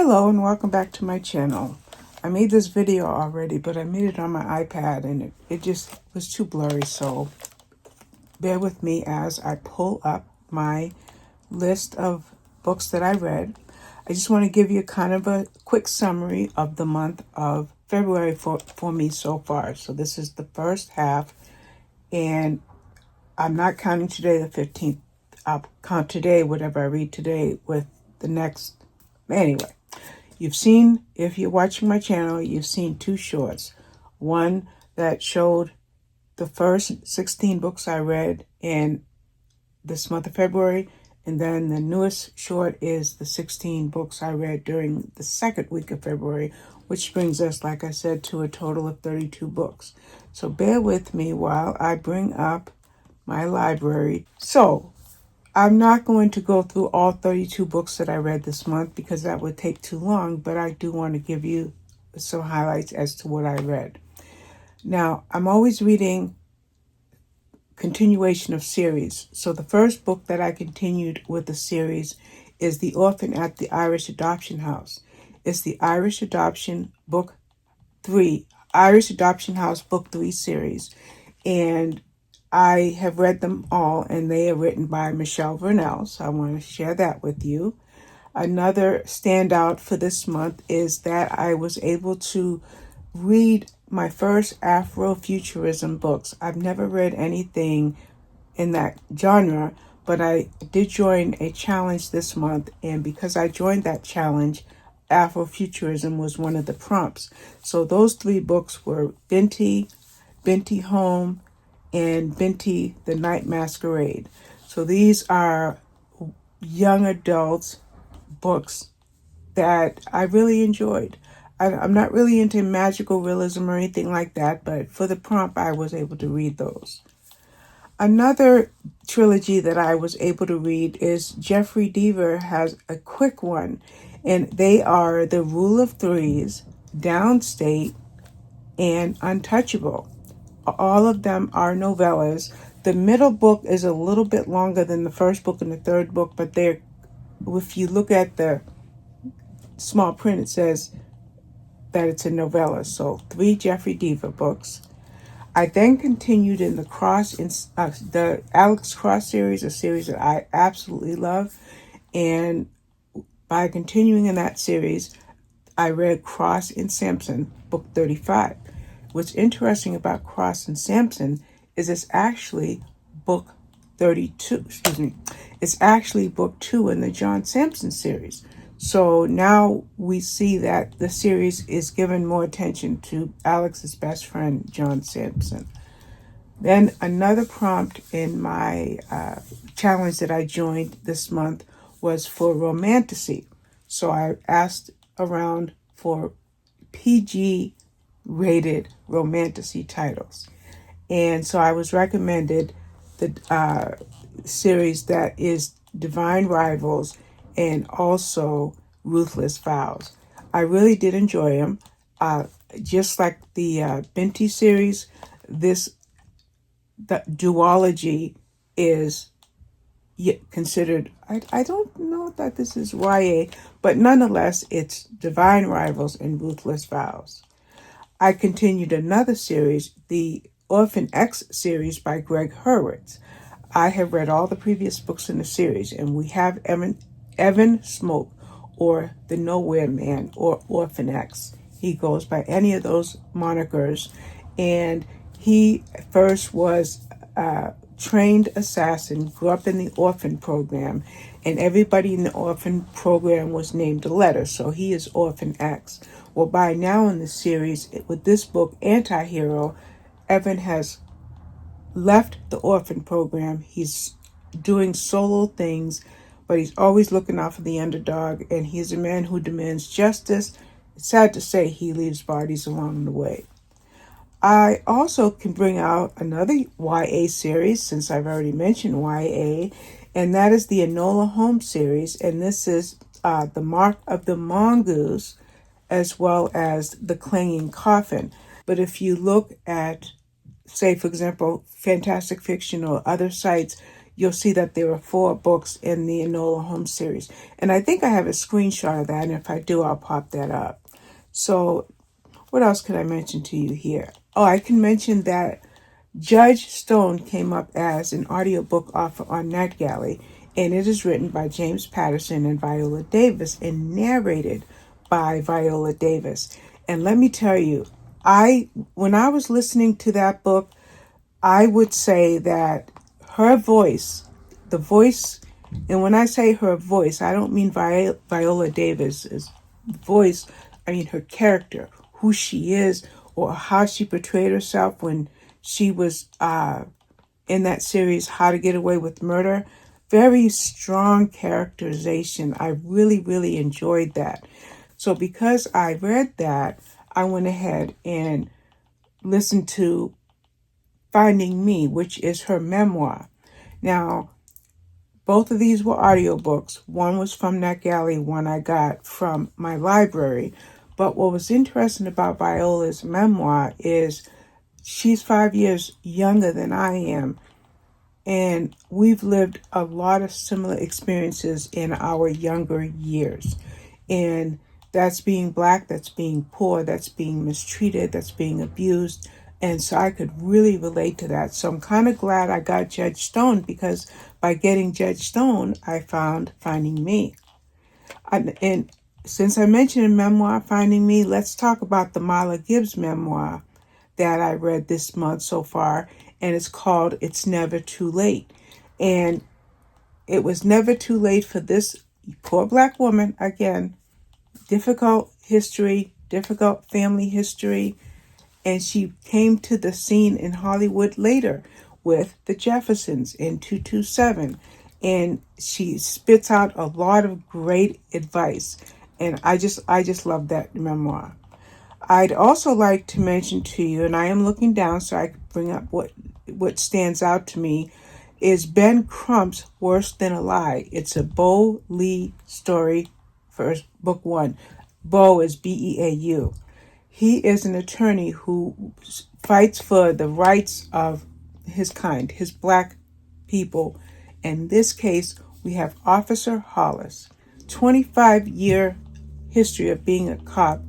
Hello and welcome back to my channel. I made this video already, but I made it on my iPad and it just was too blurry, so bear with me as I pull up my list of books that I read. I just want to give you kind of a quick summary of the month of February for me so far. So this is the first half, and I'm not counting today, the 15th. I'll count today, whatever I read today, with the next. Anyway, you've seen, if you're watching my channel, you've seen two shorts. One that showed the first 16 books I read in this month of February, and then the newest short is the 16 books I read during the second week of February, which brings us, like I said, to a total of 32 books. So bear with me while I bring up my library. So I'm not going to go through all 32 books that I read this month because that would take too long, but I do want to give you some highlights as to what I read. Now, I'm always reading continuation of series. So the first book that I continued with the series is The Orphan at the Irish Adoption House. It's the Irish Adoption House Book 3 series. And I have read them all, and they are written by Michelle Vernell, so I want to share that with you. Another standout for this month is that I was able to read my first Afrofuturism books. I've never read anything in that genre, but I did join a challenge this month, and because I joined that challenge, Afrofuturism was one of the prompts. So those three books were Binti Home, and Binti, The Night Masquerade. So these are young adults books that I really enjoyed. I'm not really into magical realism or anything like that, but for the prompt, I was able to read those. Another trilogy that I was able to read is Jeffrey Deaver has a quick one, and they are The Rule of Threes, Downstate, and Untouchable. All of them are novellas. The middle book is a little bit longer than the first book and the third book, but if you look at the small print, it says that it's a novella. So 3 Jeffrey Deaver books. I then continued in the Alex Cross series, a series that I absolutely love. And by continuing in that series, I read Cross and Sampson, book 35. What's interesting about Cross and Sampson is it's actually book 32, It's actually book 2 in the John Sampson series. So now we see that the series is given more attention to Alex's best friend, John Sampson. Then another prompt in my challenge that I joined this month was for romantasy. So I asked around for PG rated romantasy titles, and so I was recommended the series that is Divine Rivals and also Ruthless Vows. I really did enjoy them. Just like the Binti series, the duology is considered, I don't know that this is YA, but nonetheless it's Divine Rivals and Ruthless Vows. I continued another series, the Orphan X series by Greg Hurwitz. I have read all the previous books in the series, and we have Evan Smoke, or The Nowhere Man, or Orphan X. He goes by any of those monikers, and he first was a trained assassin, grew up in the orphan program, and everybody in the orphan program was named a letter, so he is Orphan X. Well, by now in the series, with this book, Antihero, Evan has left the orphan program. He's doing solo things, but he's always looking out for the underdog, and he's a man who demands justice. It's sad to say he leaves bodies along the way. I also can bring out another YA series, since I've already mentioned YA, and that is the Enola Holmes series, and this is The Mark of the Mongoose, as well as The Clanging Coffin. But if you look at, say, for example, Fantastic Fiction or other sites, you'll see that there are 4 books in the Enola Holmes series. And I think I have a screenshot of that, and if I do, I'll pop that up. So what else could I mention to you here? Oh, I can mention that Judge Stone came up as an audiobook offer on NetGalley, and it is written by James Patterson and Viola Davis and narrated by Viola Davis. And let me tell you, when I was listening to that book, I would say that her voice, the voice, and when I say her voice, I don't mean Viola Davis's voice, I mean her character, who she is, or how she portrayed herself when she was in that series, How to Get Away with Murder. Very strong characterization. I really, really enjoyed that. So because I read that, I went ahead and listened to Finding Me, which is her memoir. Now, both of these were audiobooks. One was from NetGalley, one I got from my library. But what was interesting about Viola's memoir is she's 5 years younger than I am. And we've lived a lot of similar experiences in our younger years. And that's being Black, that's being poor, that's being mistreated, that's being abused. And so I could really relate to that. So I'm kind of glad I got Judge Stone, because by getting Judge Stone, I found Finding Me. And since I mentioned a memoir, Finding Me, let's talk about the Marla Gibbs memoir that I read this month so far, and it's called It's Never Too Late. And it was never too late for this poor Black woman, again, difficult history, difficult family history, and she came to the scene in Hollywood later with the Jeffersons in 227, and she spits out a lot of great advice, and I just love that memoir. I'd also like to mention to you, and I am looking down so I can bring up what stands out to me, is Ben Crump's Worse Than a Lie. It's a Bo Lee story for book 1. Bo is Beau. He is an attorney who fights for the rights of his kind, his Black people. In this case, we have Officer Hollis, 25-year history of being a cop.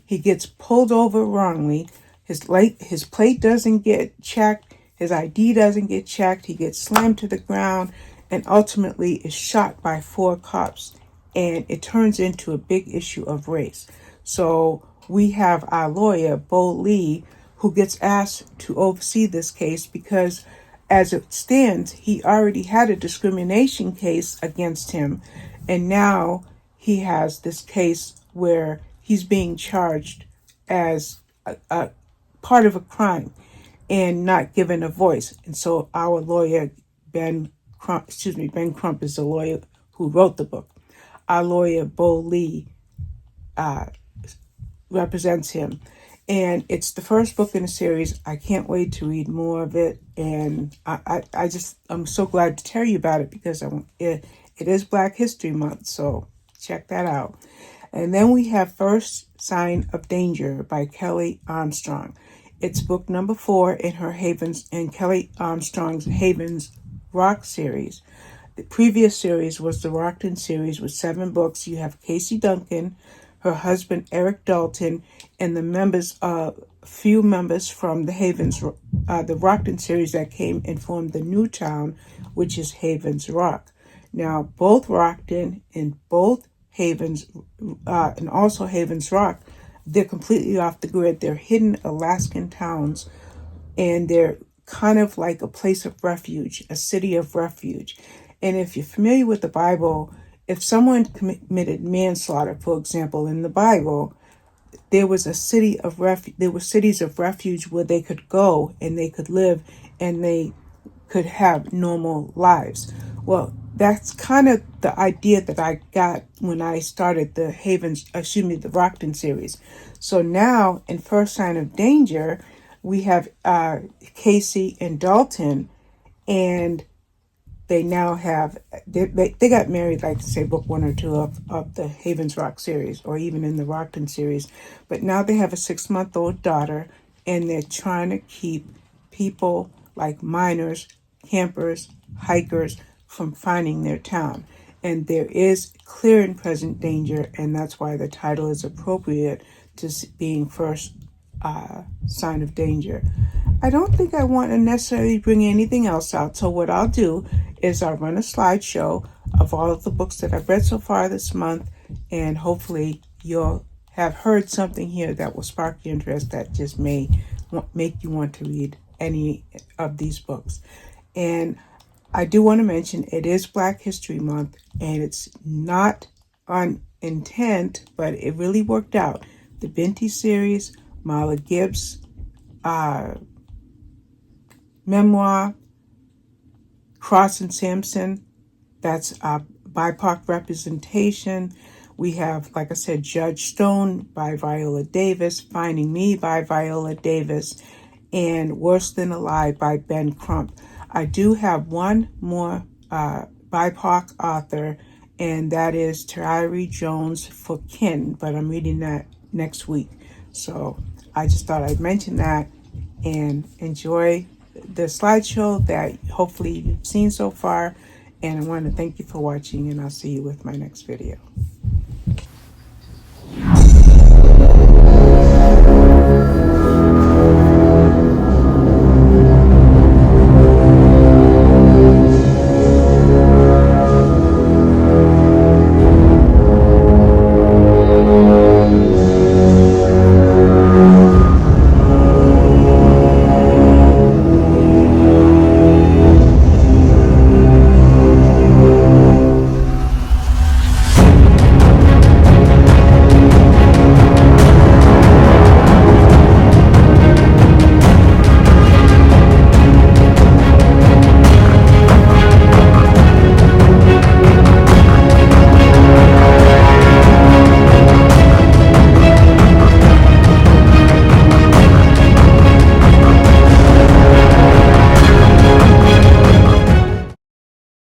He gets pulled over wrongly. His plate doesn't get checked. His ID doesn't get checked. He gets slammed to the ground and ultimately is shot by 4 cops. And it turns into a big issue of race. So we have our lawyer, Bo Lee, who gets asked to oversee this case because as it stands, he already had a discrimination case against him. And now he has this case where he's being charged as a part of a crime and not given a voice. And so our lawyer, Ben Crump is the lawyer who wrote the book. Our lawyer, Bo Lee, represents him. And it's the first book in the series. I can't wait to read more of it. And I'm so glad to tell you about it because it is Black History Month. So check that out. And then we have First Sign of Danger by Kelly Armstrong. It's book number 4 in her Kelly Armstrong's Havens Rock series. The previous series was the Rockton series with 7 books. You have Casey Duncan, her husband Eric Dalton, and few members from the the Rockton series that came and formed the new town, which is Havens Rock. Now, both Rockton and both Havens, and also Havens Rock, they're completely off the grid. They're hidden Alaskan towns, and they're kind of like a place of refuge, a city of refuge. And if you're familiar with the Bible, if someone committed manslaughter, for example, in the Bible, there was a city of there were cities of refuge where they could go and they could live and they could have normal lives. Well, that's kind of the idea that I got when I started the Rockton series. So now in First Sign of Danger, we have Casey and Dalton, and they now have, they got married, like say book 1 or 2 of the Havens Rock series, or even in the Rockton series. But now they have a 6-month-old daughter, and they're trying to keep people like minors, campers, hikers from finding their town. And there is clear and present danger, and that's why the title is appropriate to being first sign of danger. I don't think I want to necessarily bring anything else out, so what I'll do is I'll run a slideshow of all of the books that I've read so far this month, and hopefully you'll have heard something here that will spark your interest, that just may make you want to read any of these books. And I do want to mention it is Black History Month, and it's not on intent, but it really worked out. The Binti series, Marla Gibbs' memoir, Cross and Sampson, that's BIPOC representation. We have, like I said, Judge Stone by Viola Davis, Finding Me by Viola Davis, and Worse Than Alive by Ben Crump. I do have one more BIPOC author, and that is Tyree Jones for Kin, but I'm reading that next week. So I just thought I'd mention that and enjoy the slideshow that hopefully you've seen so far. And I want to thank you for watching, and I'll see you with my next video.